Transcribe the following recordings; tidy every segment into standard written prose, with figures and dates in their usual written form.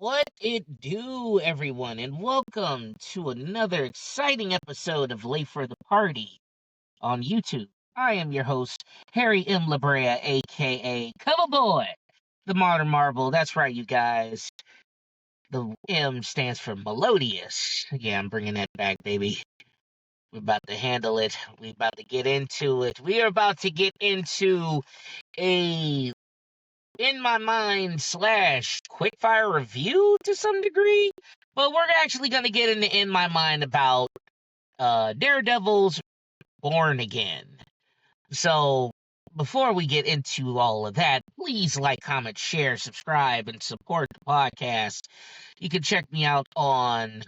What it do, everyone, and welcome to another exciting episode of Late for the Party on YouTube. I am your host, Harry M. Labrea, aka Cuddle Boy, the Modern Marvel. That's right, you guys. The M stands for melodious. Yeah, I'm bringing that back, baby. We're about to handle it. We're about to get into it. We are about to get into a in my mind slash quickfire review to some degree, but we're actually going to get into in my mind about Daredevil's Born Again. So before we get into all of that, please like, comment, share, subscribe, and support the podcast. You can check me out on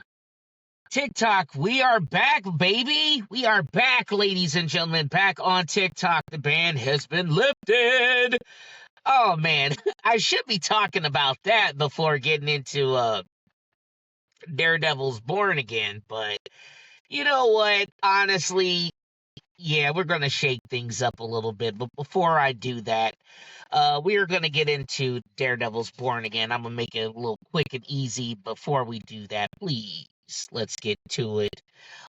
TikTok. We are back, baby. We are back, ladies and gentlemen, back on TikTok. The ban has been lifted. Oh man, I should be talking about that before getting into Daredevil's Born Again, but you know what? Honestly, yeah, we're gonna shake things up a little bit, but before I do that, we are gonna get into Daredevil's Born Again. I'm gonna make it a little quick and easy before we do that. Please, let's get to it.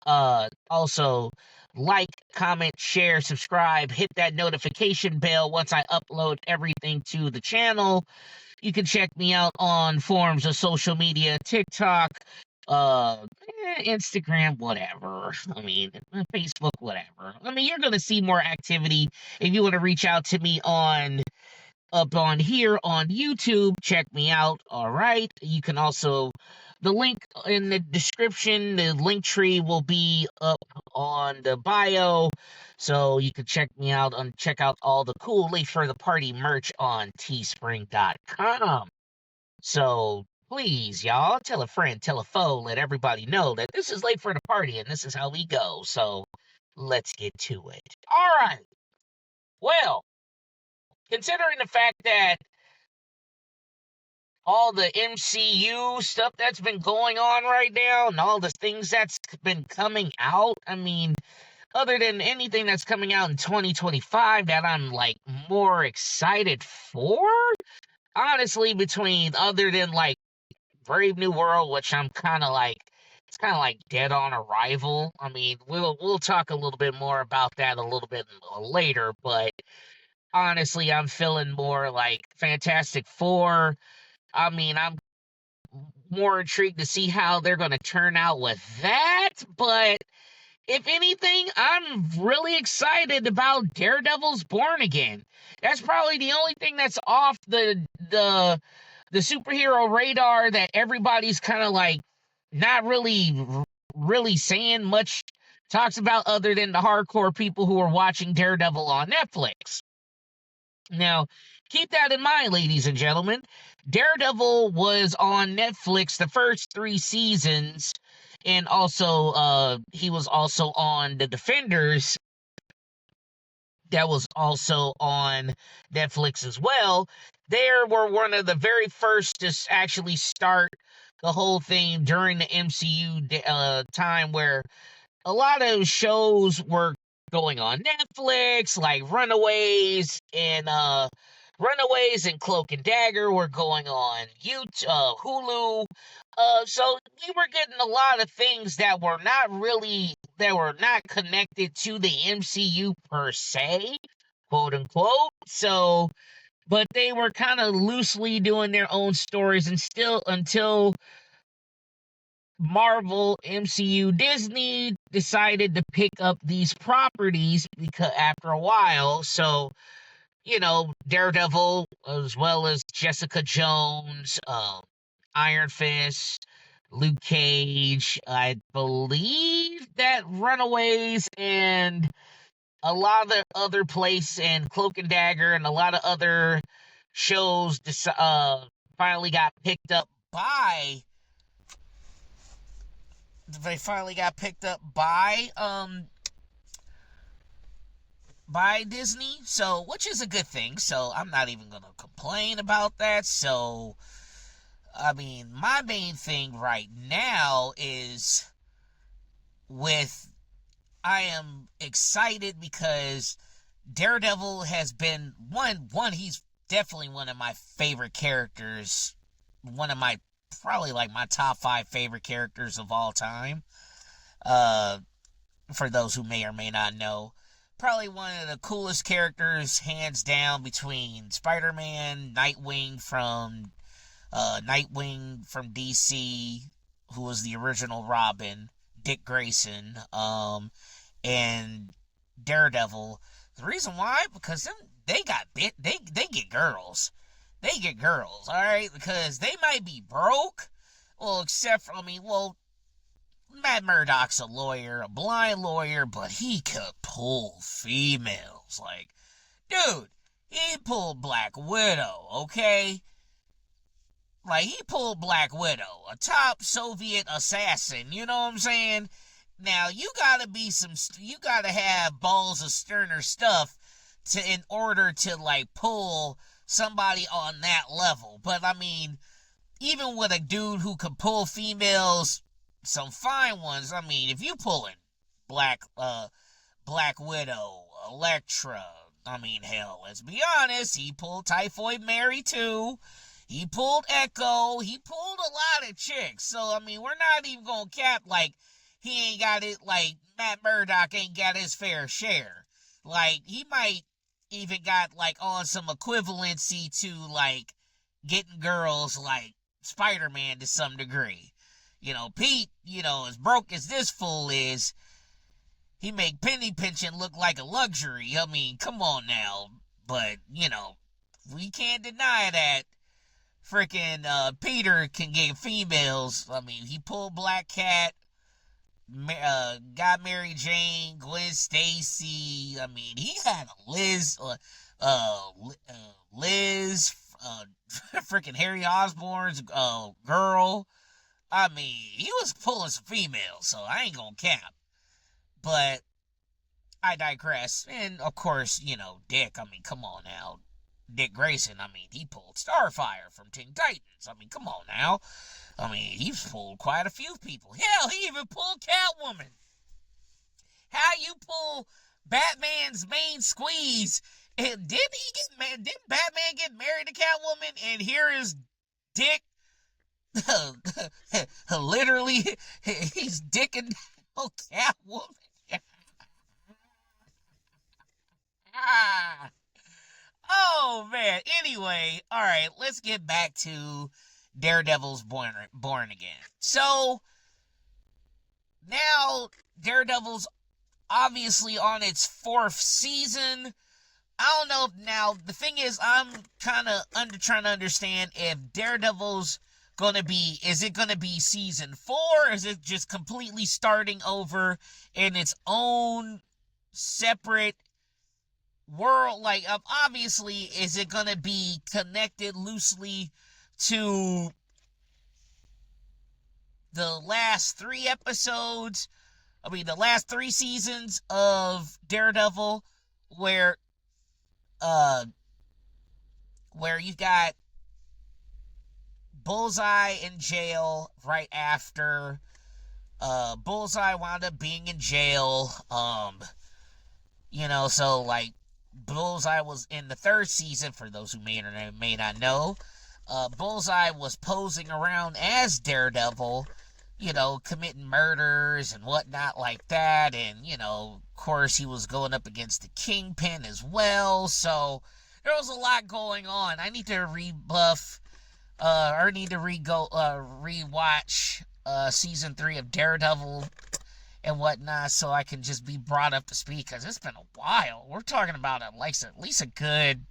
Also, like, comment, share, subscribe, hit that notification bell once I upload everything to the channel. You can check me out on forms of social media, TikTok, Instagram, whatever. I mean, Facebook, whatever. I mean, you're going to see more activity. If you want to reach out to me up on here on YouTube, check me out. All right. You can also, the link in the description, the link tree will be up on the bio. So you can check me out and check out all the cool Late for the Party merch on teespring.com. So please, y'all, tell a friend, tell a foe, let everybody know that this is Late for the Party and this is how we go. So let's get to it. All right. Well, considering the fact that all the MCU stuff that's been going on right now and all the things that's been coming out, I mean, other than anything that's coming out in 2025 that I'm like more excited for, honestly, between other than like Brave New World, which I'm kind of like, it's kind of like dead on arrival. I mean, we'll talk a little bit more about that a little bit later, but honestly, I'm feeling more like Fantastic Four. I mean, I'm more intrigued to see how they're going to turn out with that, but if anything, I'm really excited about Daredevil's Born Again. That's probably the only thing that's off the superhero radar that everybody's kind of like not really saying much talks about other than the hardcore people who are watching Daredevil on Netflix. Now, keep that in mind, ladies and gentlemen. Daredevil was on Netflix the first 3 seasons, and also he was also on The Defenders. That was also on Netflix as well. They were one of the very first to actually start the whole thing during the MCU time, where a lot of shows were going on Netflix, like Runaways and Cloak and Dagger were going on YouTube, Hulu. So we were getting a lot of things that were not connected to the MCU per se, quote unquote. So, but they were kind of loosely doing their own stories, and still until Marvel, MCU, Disney decided to pick up these properties because after a while. So, Daredevil, as well as Jessica Jones, Iron Fist, Luke Cage, I believe that Runaways and a lot of the other place, and Cloak and Dagger and a lot of other shows finally got picked up by by Disney, so which is a good thing. So I'm not even gonna complain about that. So I mean, my main thing right now is I am excited because Daredevil has been he's definitely one of my favorite characters, one of my probably like my top 5 favorite characters of all time. Uh, for those who may or may not know, probably one of the coolest characters, hands down, between Spider-Man, Nightwing from DC, who was the original Robin, Dick Grayson, and Daredevil. The reason why, because they get girls. They get girls, alright? Because they might be broke. Well, except for, Matt Murdock's a lawyer, a blind lawyer, but he could pull females. Like, dude, he pulled Black Widow, okay? Like, he pulled Black Widow, a top Soviet assassin, you know what I'm saying? Now, you gotta have balls of sterner stuff in order to, like, pull somebody on that level. But, I mean, even with a dude who could pull females, some fine ones, I mean, if you pulling Black Widow, Elektra, I mean, hell, let's be honest, he pulled Typhoid Mary too. He pulled Echo. He pulled a lot of chicks. So, I mean, we're not even gonna cap, like, he ain't got it, like, Matt Murdock ain't got his fair share. Like, he might even got, like, on some equivalency to, like, getting girls like Spider-Man to some degree. You know, Pete, as broke as this fool is, he make penny pinching look like a luxury. I mean, come on now. But, we can't deny that freaking Peter can get females. I mean, he pulled Black Cat, got Mary Jane, Gwen Stacy. I mean, he had a Liz, freaking Harry Osborn's girl. I mean, he was pulling some females, so I ain't gonna cap. But I digress. And, of course, Dick, I mean, come on now. Dick Grayson, I mean, he pulled Starfire from Teen Titans. I mean, come on now. I mean, he's pulled quite a few people. Hell, he even pulled Catwoman. How you pull Batman's main squeeze? And didn't Batman get married to Catwoman? And here is Dick, literally, he's dicking Catwoman. Oh, man. Anyway, all right, let's get back to Daredevil's Born Again. So, now Daredevil's obviously on its 4th season. I don't know if now, the thing is, I'm kind of trying to understand if Daredevil's is it gonna be season 4? Or is it just completely starting over in its own separate world? Like, obviously, is it gonna be connected loosely to the last 3 episodes? I mean, the last 3 seasons of Daredevil, where you got Bullseye in jail right after. Bullseye wound up being in jail. So, like, Bullseye was in the 3rd season, for those who may or may not know. Bullseye was posing around as Daredevil, committing murders and whatnot like that. And, of course, he was going up against the Kingpin as well. So, there was a lot going on. I need to rewatch season 3 of Daredevil and whatnot, so I can just be brought up to speed, because it's been a while. We're talking about at least a good,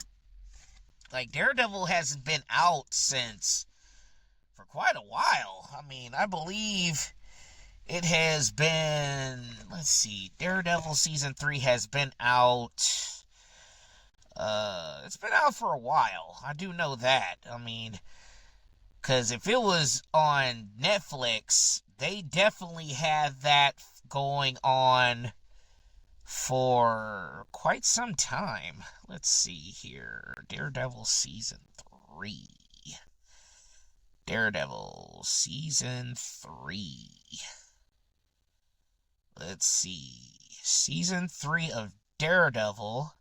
like, Daredevil hasn't been out for quite a while. I mean, I believe it has been, let's see, Daredevil season 3 has been out, it's been out for a while. I do know that. I mean, because if it was on Netflix, they definitely had that going on for quite some time. Let's see here. Daredevil season 3. Daredevil season 3. Let's see. Season 3 of Daredevil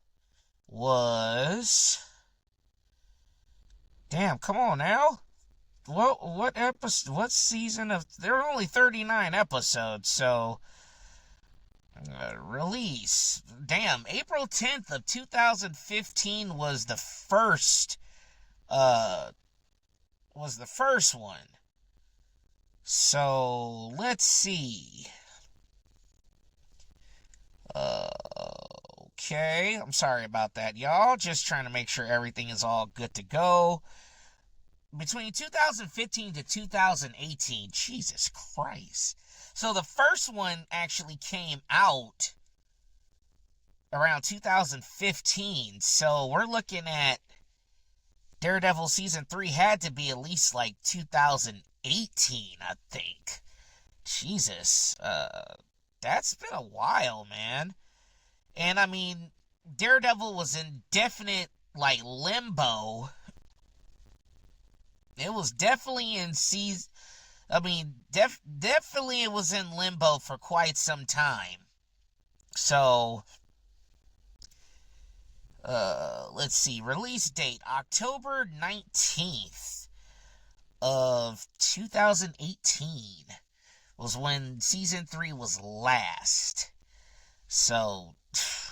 was... Damn, come on now. what episode? What season of? There are only 39 episodes, so release. Damn, April 10th of 2015 was the first. Was the first one. So let's see. Okay, I'm sorry about that, y'all. Just trying to make sure everything is all good to go. Between 2015 to 2018, Jesus Christ. So the first one actually came out around 2015. So we're looking at Daredevil Season 3 had to be at least like 2018, I think. Jesus. That's been a while, man. And I mean, Daredevil was in definite, like, limbo. It was definitely in season. I mean, definitely it was in limbo for quite some time. So, let's see. Release date October 19th of 2018 was when season 3 was last. So,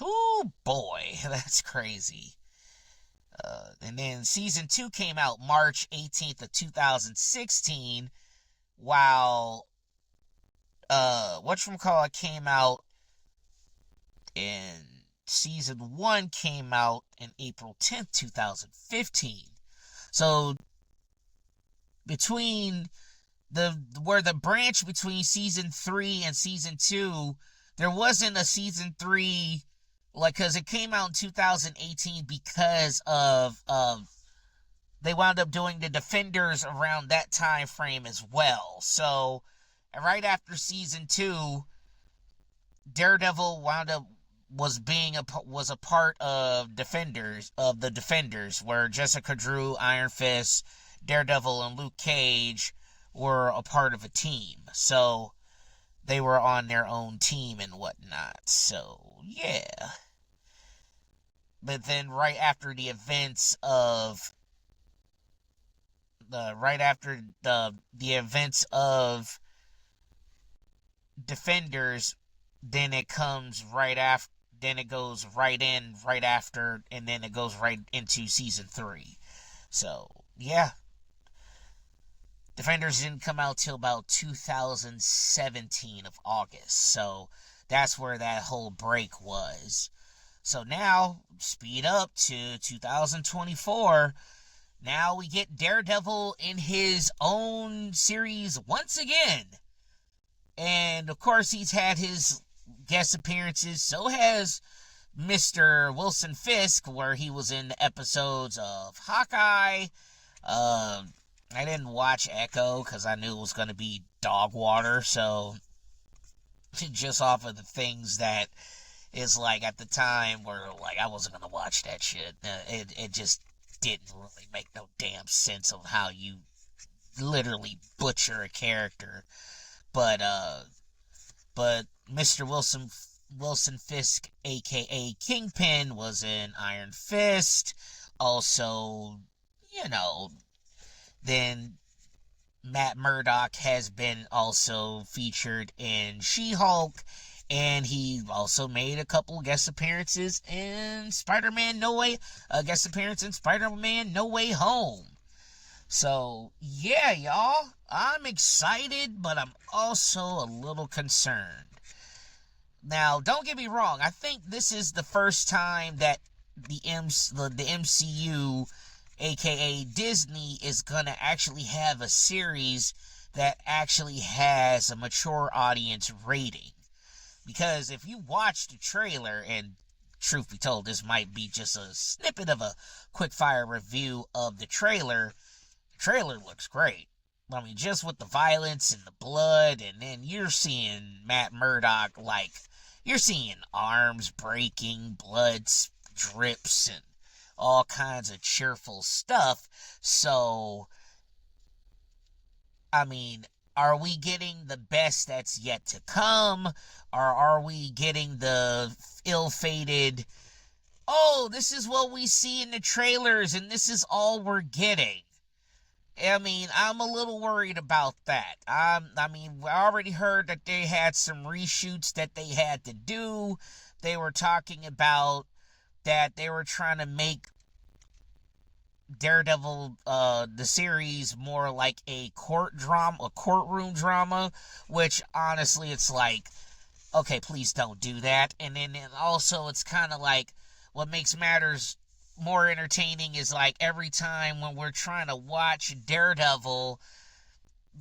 oh boy, that's crazy. And then season 2 came out March 18th of 2016, while whatchamacallit came out in season 1 came out in April 10th, 2015. So between the branch between season 3 and season 2, there wasn't a season 3, like, because it came out in 2018 because of they wound up doing the Defenders around that time frame as well. So right after season 2, Daredevil was a part of the Defenders, where Jessica Drew, Iron Fist, Daredevil, and Luke Cage were a part of a team. So they were on their own team and whatnot. So yeah. But then right after the events of Defenders, then it comes right after. Then it goes right after, and then it goes right into season 3. So yeah, Defenders didn't come out till about 2017 of August. So that's where that whole break was. So now, speed up to 2024. Now we get Daredevil in his own series once again. And of course, he's had his guest appearances. So has Mr. Wilson Fisk, where he was in the episodes of Hawkeye. I didn't watch Echo because I knew it was going to be dog water. So just off of the things that is like at the time where like I wasn't gonna watch that shit. It just didn't really make no damn sense of how you literally butcher a character. But Mr. Wilson Fisk, aka Kingpin, was in Iron Fist. Also, then Matt Murdock has been also featured in She-Hulk. And he also made a couple guest appearances in Spider-Man No Way Home. So, yeah, y'all. I'm excited, but I'm also a little concerned. Now, don't get me wrong. I think this is the first time that the MCU, aka Disney, is going to actually have a series that actually has a mature audience rating. Because if you watch the trailer, and truth be told, this might be just a snippet of a quick-fire review of the trailer looks great. I mean, just with the violence and the blood, and then you're seeing Matt Murdock, like, you're seeing arms breaking, blood drips, and all kinds of cheerful stuff. So, I mean, are we getting the best that's yet to come? Or are we getting the ill-fated, oh, this is what we see in the trailers and this is all we're getting? I mean, I'm a little worried about that. I mean, we already heard that they had some reshoots that they had to do. They were talking about that they were trying to make Daredevil, the series, more like a courtroom drama, which honestly, it's like, okay, please don't do that. And also, it's kind of like what makes matters more entertaining is like every time when we're trying to watch Daredevil,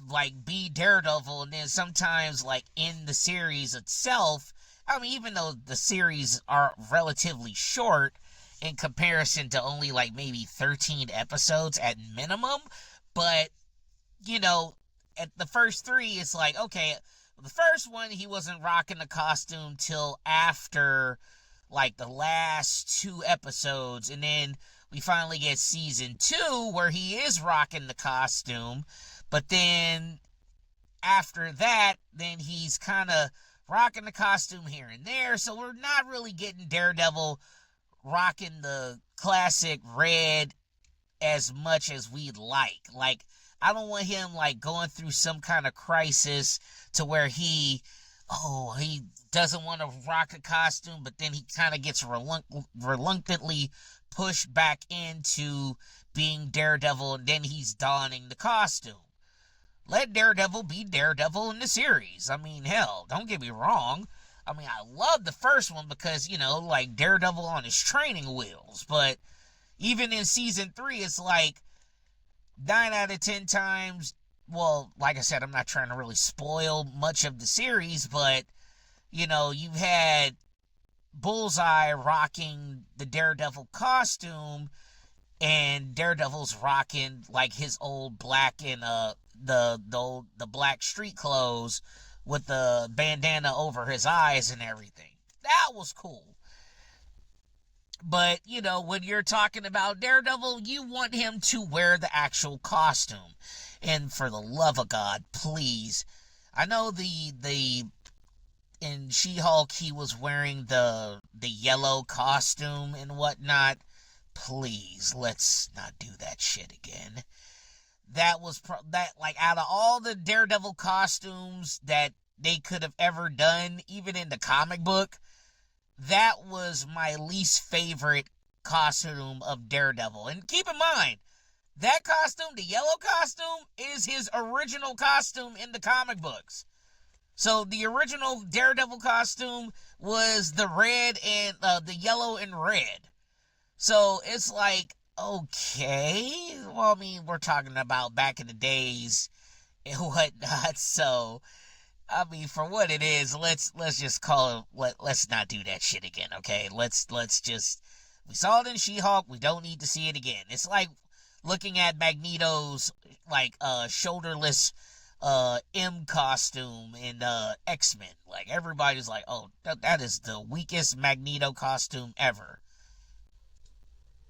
like be Daredevil, and then sometimes like in the series itself, I mean, even though the series are relatively short in comparison to only like maybe 13 episodes at minimum, but you know, at the first three, it's like, okay, the first one, he wasn't rocking the costume till after, like, the last two episodes, and then we finally get season two, where he is rocking the costume, but then after that, then he's kind of rocking the costume here and there, so we're not really getting Daredevil rocking the classic red as much as we'd like. Like, I don't want him like going through some kind of crisis to where he doesn't want to rock a costume, but then he kind of gets reluctantly pushed back into being Daredevil, and then he's donning the costume. Let Daredevil be Daredevil in the series. I mean, hell, don't get me wrong. I mean, I love the first one because, like Daredevil on his training wheels, but even in season three, it's like 9 out of 10 times. Well, like I said, I'm not trying to really spoil much of the series, but you've had Bullseye rocking the Daredevil costume, and Daredevil's rocking like his old black and the black street clothes with the bandana over his eyes and everything. That was cool. But, when you're talking about Daredevil, you want him to wear the actual costume. And for the love of God, please. I know in She-Hulk, he was wearing the yellow costume and whatnot. Please, let's not do that shit again. That was, like, out of all the Daredevil costumes that they could have ever done, even in the comic book, that was my least favorite costume of Daredevil. And keep in mind, that costume, the yellow costume, is his original costume in the comic books. So the original Daredevil costume was the red and the yellow and red. So it's like, okay, well, I mean, we're talking about back in the days and whatnot. So I mean, for what it is, let's just call it. Let's not do that shit again, okay? Let's just. We saw it in She-Hulk. We don't need to see it again. It's like looking at Magneto's like shoulderless M costume in X-Men. Like, everybody's like, oh, that is the weakest Magneto costume ever.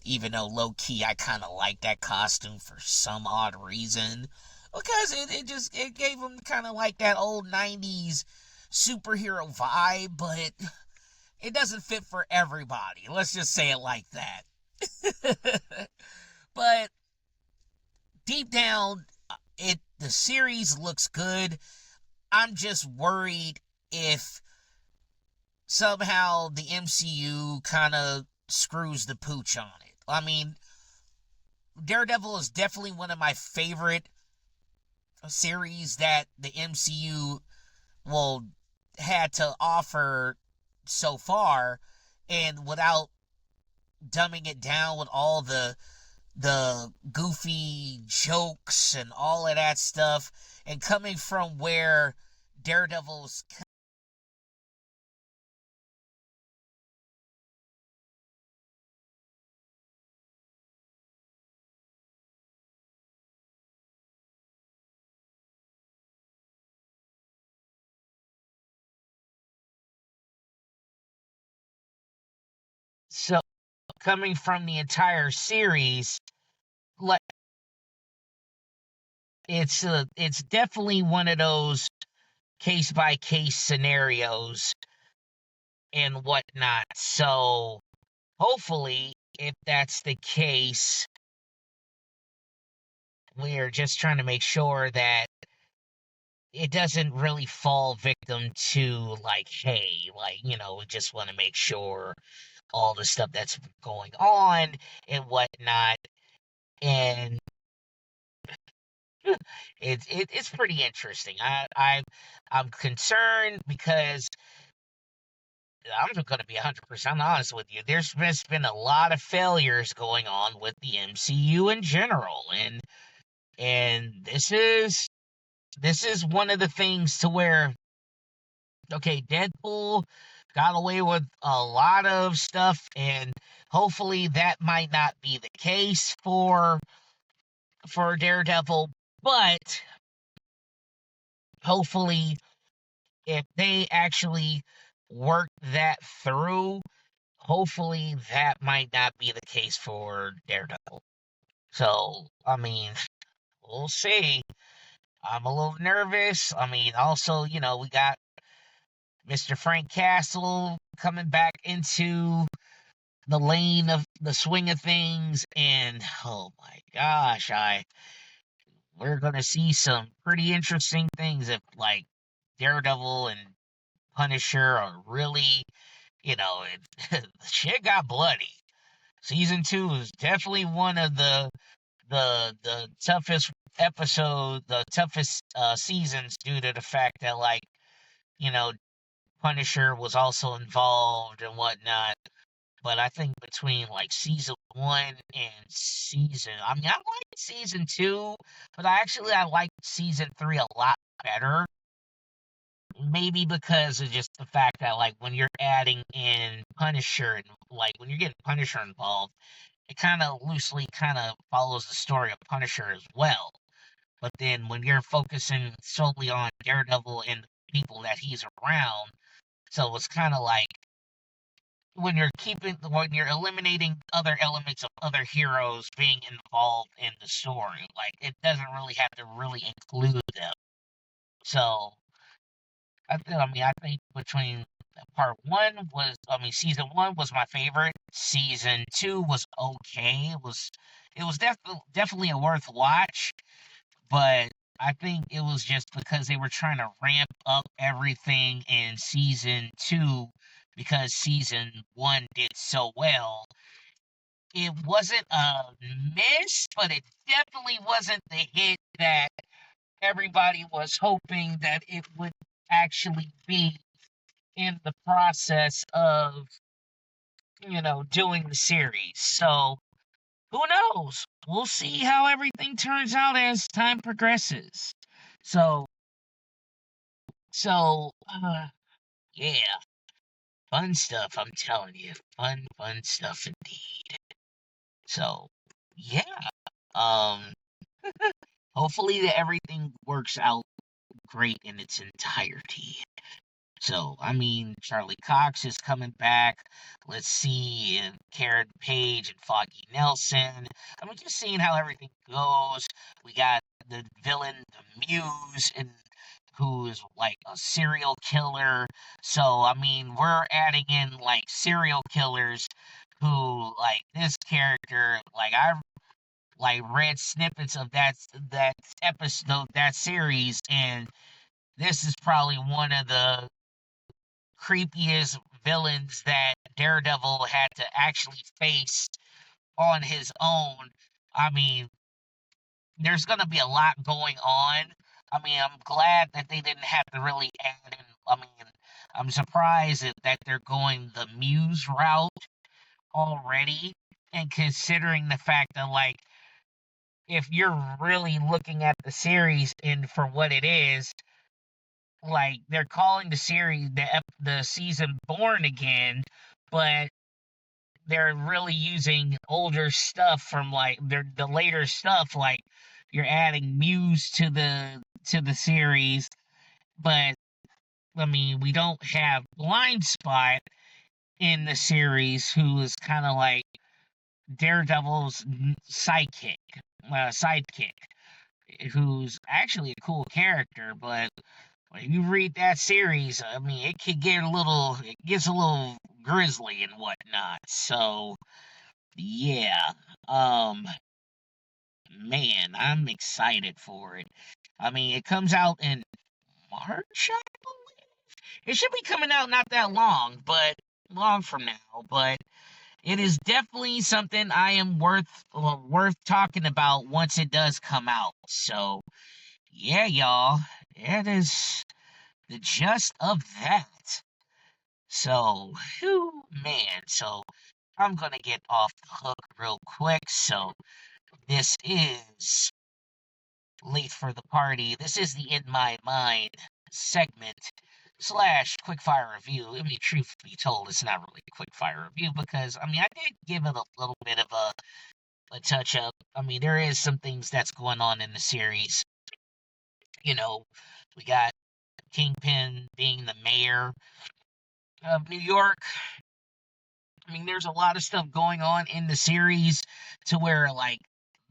Even though low-key I kind of like that costume for some odd reason. Because it gave him kind of like that old 90s superhero vibe, but it doesn't fit for everybody. Let's just say it like that. But deep down, the series looks good. I'm just worried if somehow the MCU kind of screws the pooch on it. I mean, Daredevil is definitely one of my favorite series that the MCU had to offer so far, and without dumbing it down with all the goofy jokes and all of that stuff, and coming from where Daredevil's so coming from the entire series, like, it's definitely one of those case by case scenarios and whatnot. So hopefully, if that's the case, we're just trying to make sure that it doesn't really fall victim to like, hey, like, we just want to make sure all the stuff that's going on and whatnot. And it's pretty interesting. I'm concerned because I'm going to be 100% honest with you. There's been a lot of failures going on with the MCU in general, and this is one of the things to where, okay, Deadpool got away with a lot of stuff, and hopefully that might not be the case for Daredevil, but hopefully if they actually work that through, hopefully that might not be the case for Daredevil. So, I mean, we'll see. I'm a little nervous. I mean, also, we got Mr. Frank Castle coming back into the lane of the swing of things, and oh my gosh, we're gonna see some pretty interesting things if like Daredevil and Punisher are really, shit got bloody. Season 2 is definitely one of the toughest the toughest seasons due to the fact that like, you know, Punisher was also involved and whatnot. But I think between like season 1 and I mean, I liked season 2, but I liked season 3 a lot better. Maybe because of just the fact that like when you're adding in Punisher and like when you're getting Punisher involved, it kind of loosely kind of follows the story of Punisher as well. But then when you're focusing solely on Daredevil and the people that he's around, so it's kind of like when you're eliminating other elements of other heroes being involved in the story, like it doesn't really have to really include them. So I think between season 1 was my favorite. Season 2 was okay. It was definitely a worth watch, but I think it was just because they were trying to ramp up everything in season 2 because season 1 did so well. It wasn't a miss, but it definitely wasn't the hit that everybody was hoping that it would actually be in the process of, doing the series. So, who knows? We'll see how everything turns out as time progresses. So, so, yeah, fun stuff, I'm telling you. Fun stuff indeed. So, yeah, um, hopefully that everything works out great in its entirety. So, I mean, Charlie Cox is coming back. Let's see, and Karen Page and Foggy Nelson. I mean, just seeing how everything goes. We got the villain, the Muse, and who is like a serial killer. So, I mean, we're adding in like serial killers who, like this character, like I've like read snippets of that episode, that series, and this is probably one of the creepiest villains that Daredevil had to actually face on his own. I mean, there's going to be a lot going on. I mean, I'm glad that they didn't have to really add in. I mean, I'm surprised that they're going the Muse route already. And considering the fact that, like, if you're really looking at the series and for what it is, like they're calling the series the season Born Again, but they're really using older stuff from like the later stuff. Like you're adding Muse to the series, but I mean we don't have Blind Spot in the series, who is kind of like Daredevil's sidekick, who's actually a cool character, but when you read that series, I mean, it gets a little grisly and whatnot. So, yeah, um, man, I'm excited for it. I mean, it comes out in March, I believe. It should be coming out not that long from now, but it is definitely something I am worth talking about once it does come out. So, yeah, y'all, it is the gist of that. So, whew, man, so I'm gonna get off the hook real quick. So, this is late for the party. This is the In My Mind segment slash quickfire review. I mean, truth be told, it's not really a quickfire review because, I mean, I did give it a little bit of a touch up. I mean, there is some things that's going on in the series. You know, we got Kingpin being the mayor of New York. I mean, there's a lot of stuff going on in the series to where like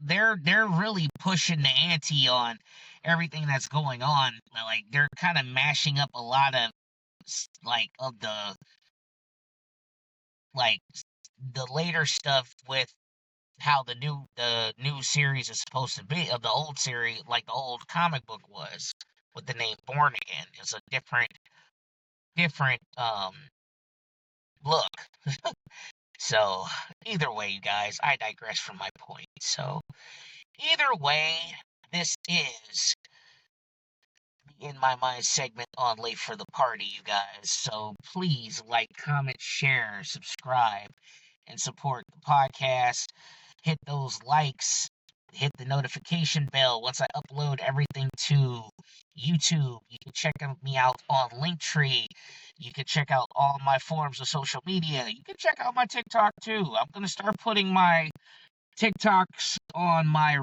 they're really pushing the ante on everything that's going on. Like they're kind of mashing up a lot of like of like the later stuff with how the new series is supposed to be of the old series, like the old comic book was with the name Born Again. It's a different look. So either way, you guys, I digress from my point. So either way, this is the In My Mind segment on Late for the Party, you guys. So please like, comment, share, subscribe, and support the podcast. Hit those likes, hit the notification bell once I upload everything to YouTube. You can check me out on Linktree. You can check out all my forms of social media. You can check out my TikTok too. I'm gonna start putting my TikToks on my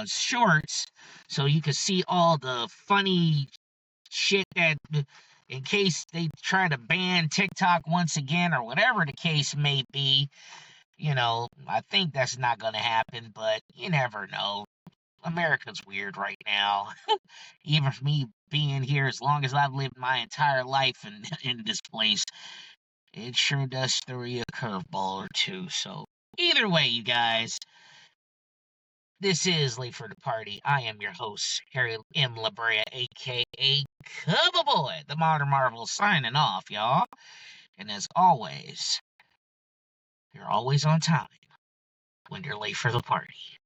shorts so you can see all the funny shit that in case they try to ban TikTok once again or whatever the case may be. I think that's not gonna happen, but you never know. America's weird right now. Even for me being here as long as I've lived my entire life in this place, it sure does throw you a curveball or two. So either way, you guys, this is Late for the Party. I am your host, Harry M. Labrea, aka Cover Boy, the Modern Marvel, signing off, y'all. And as always, you're always on time when you're late for the party.